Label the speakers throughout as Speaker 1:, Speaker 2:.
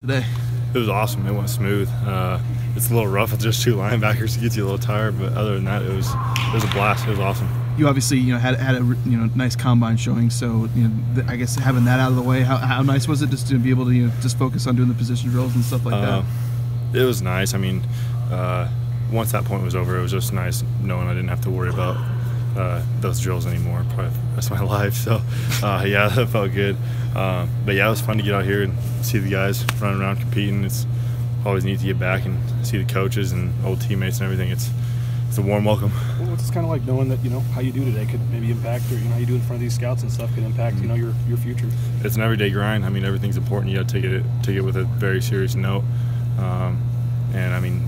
Speaker 1: today?
Speaker 2: It was awesome. It went smooth. It's a little rough with just two linebackers. It gets you a little tired, but other than that, it was a blast. It was awesome.
Speaker 1: You obviously had a nice combine showing. So I guess having that out of the way, how nice was it just to be able to just focus on doing the position drills and stuff like that?
Speaker 2: It was nice. I mean, once that point was over, it was just nice knowing I didn't have to worry about those drills anymore probably for the rest of my life. So yeah, that felt good. But yeah, it was fun to get out here and see the guys running around competing. It's always neat to get back and see the coaches and old teammates and everything. It's a warm welcome.
Speaker 3: Well, what's it kind of like knowing that how you do today could maybe impact, or how you do in front of these scouts and stuff could impact your future?
Speaker 2: It's an everyday grind. I mean, everything's important. You got to take it with a very serious note. And I mean,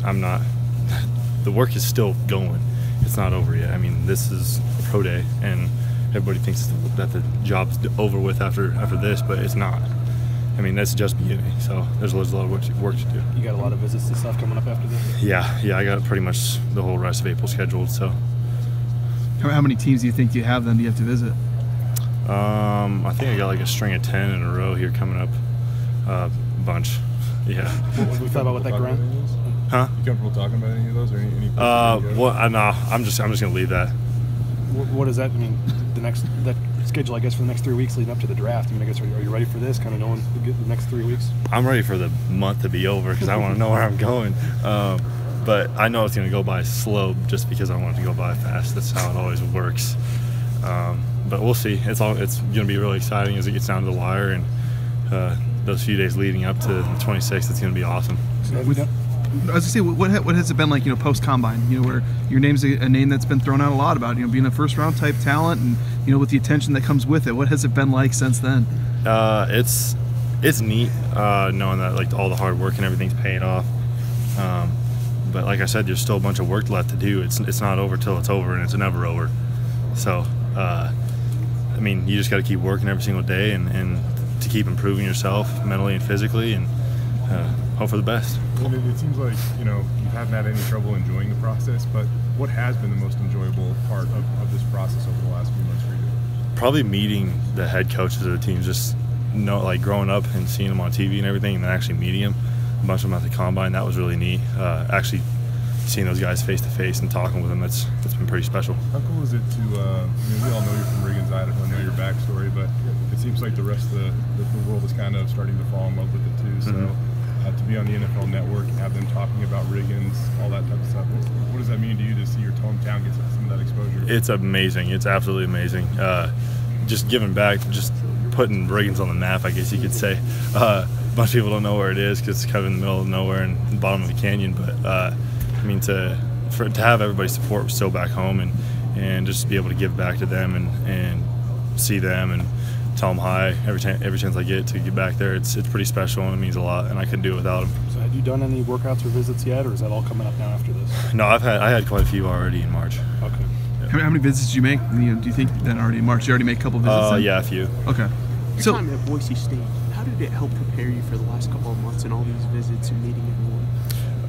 Speaker 2: the work is still going. It's not over yet. I mean, this is pro day, and everybody thinks that the job's over with after this, but it's not. I mean, that's just beginning. So there's a lot of work to do.
Speaker 3: You got a lot of visits and stuff coming up after this?
Speaker 2: Yeah, I got pretty much the whole rest of April scheduled. So.
Speaker 1: How many teams do you think you have then? Do you have to visit?
Speaker 2: I think I got like a string of 10 in a row here coming up. A bunch. Yeah.
Speaker 3: What we thought about what that grad?
Speaker 2: Huh?
Speaker 4: You comfortable talking about any of those or any?
Speaker 2: No, I'm just gonna leave that.
Speaker 3: What does that mean? That schedule, I guess, for the next 3 weeks leading up to the draft. I mean, I guess, are you ready for this? Kind of knowing the next 3 weeks.
Speaker 2: I'm ready for the month to be over because I want to know where I'm going. But I know it's gonna go by slow just because I want it to go by fast. That's how it always works. But we'll see. It's gonna be really exciting as it gets down to the wire, and those few days leading up to the 26th, it's gonna be awesome.
Speaker 1: I was gonna say, what has it been like, post combine? Where your name's a name that's been thrown out a lot about, being a first round type talent, and with the attention that comes with it. What has it been like since then?
Speaker 2: It's neat knowing that like all the hard work and everything's paying off. But like I said, there's still a bunch of work left to do. It's not over till it's over, and it's never over. So I mean, you just got to keep working every single day and to keep improving yourself mentally and physically, and hope for the best.
Speaker 4: Well, it seems like you haven't had any trouble enjoying the process, but what has been the most enjoyable part of this process over the last few months for you?
Speaker 2: Probably meeting the head coaches of the teams. Just like growing up and seeing them on TV and everything, and then actually meeting them, a bunch of them at the combine. That was really neat. Actually seeing those guys face to face and talking with them, that's been pretty special. How
Speaker 4: cool is it to? I mean, we all know you're from Riggins. I don't know your backstory, but it seems like the rest of the world is kind of starting to fall in love with it too. So. To be on the NFL Network and have them talking about Riggins, all that type of stuff. What does that mean to you to see your hometown get some of that exposure? It's amazing. It's absolutely amazing. Just giving back, just putting Riggins on the map, I guess you could say. A bunch of people don't know where it is because it's kind of in the middle of nowhere and the bottom of the canyon. But I mean, to have everybody's support still back home and just be able to give back to them and see them and tell them hi every chance I get to get back there. It's pretty special, and it means a lot, and I couldn't do it without them.
Speaker 3: So have you done any workouts or visits yet, or is that all coming up now after this?
Speaker 2: No, I had quite a few already in March.
Speaker 3: Okay.
Speaker 2: Yeah.
Speaker 1: How many visits did you make? Do you think that already in March? You already made a couple visits?
Speaker 2: Yeah, a few.
Speaker 1: Okay.
Speaker 5: Your time at Boise State, how did it help prepare you for the last couple of months and all these visits and meeting everyone?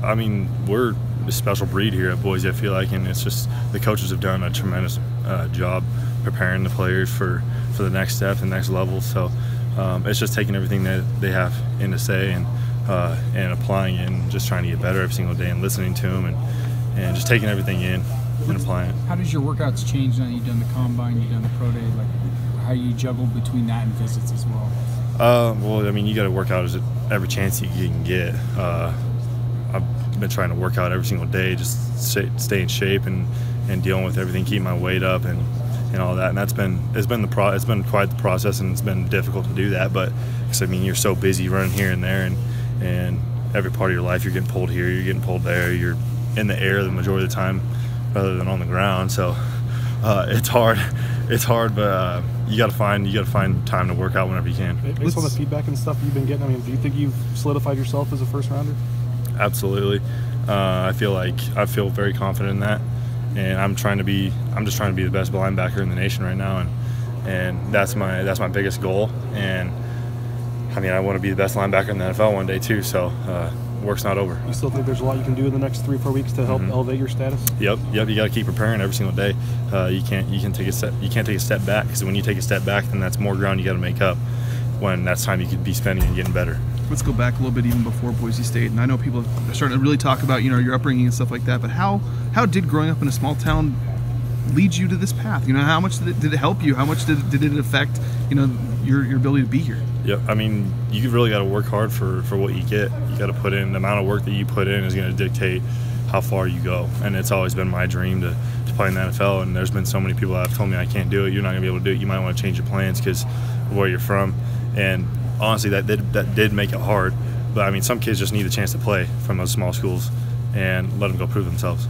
Speaker 2: I mean, we're a special breed here at Boise, I feel like, and it's just the coaches have done a tremendous job preparing the players for the next step and next level. So it's just taking everything that they have in to say and applying it and just trying to get better every single day and listening to them and just taking everything in and applying it.
Speaker 6: How does your workouts change now that you've done the combine, you've done the pro day? Like, how you juggle between that and visits as well?
Speaker 2: Well, I mean, you got to work out every chance you can get. I've been trying to work out every single day, just stay in shape and dealing with everything, keep my weight up and all that, and it's been quite the process, and it's been difficult to do that. But I mean, you're so busy running here and there, and every part of your life you're getting pulled here, you're getting pulled there, you're in the air the majority of the time rather than on the ground. So it's hard, but you got to find time to work out whenever you can.
Speaker 3: Based on the feedback and stuff you've been getting, I mean, do you think you've solidified yourself as a first rounder?
Speaker 2: Absolutely. I feel very confident in that. And I'm just trying to be the best linebacker in the nation right now, and that's my biggest goal. And I mean, I want to be the best linebacker in the NFL one day too. So work's not over.
Speaker 3: You still think there's a lot you can do in the next 3 or 4 weeks to help elevate your status?
Speaker 2: Yep. You got to keep preparing every single day. You can't take a step back, because when you take a step back, then that's more ground you got to make up. When that's time you could be spending and getting better.
Speaker 1: let's go back a little bit even before Boise State. And I know people are starting to really talk about, you know, your upbringing and stuff like that. But how did growing up in a small town lead you to this path? You know, how much did it help you? How much did it affect, you know, your ability to be here?
Speaker 2: Yeah, I mean, you really got to work hard for what you get. You got to put in the amount of work that you put in is going to dictate how far you go. And it's always been my dream to play in the NFL. And there's been so many people that have told me I can't do it. You're not going to be able to do it. You might want to change your plans because of where you're from. And honestly, that did make it hard. But I mean, some kids just need a chance to play from those small schools and let them go prove themselves.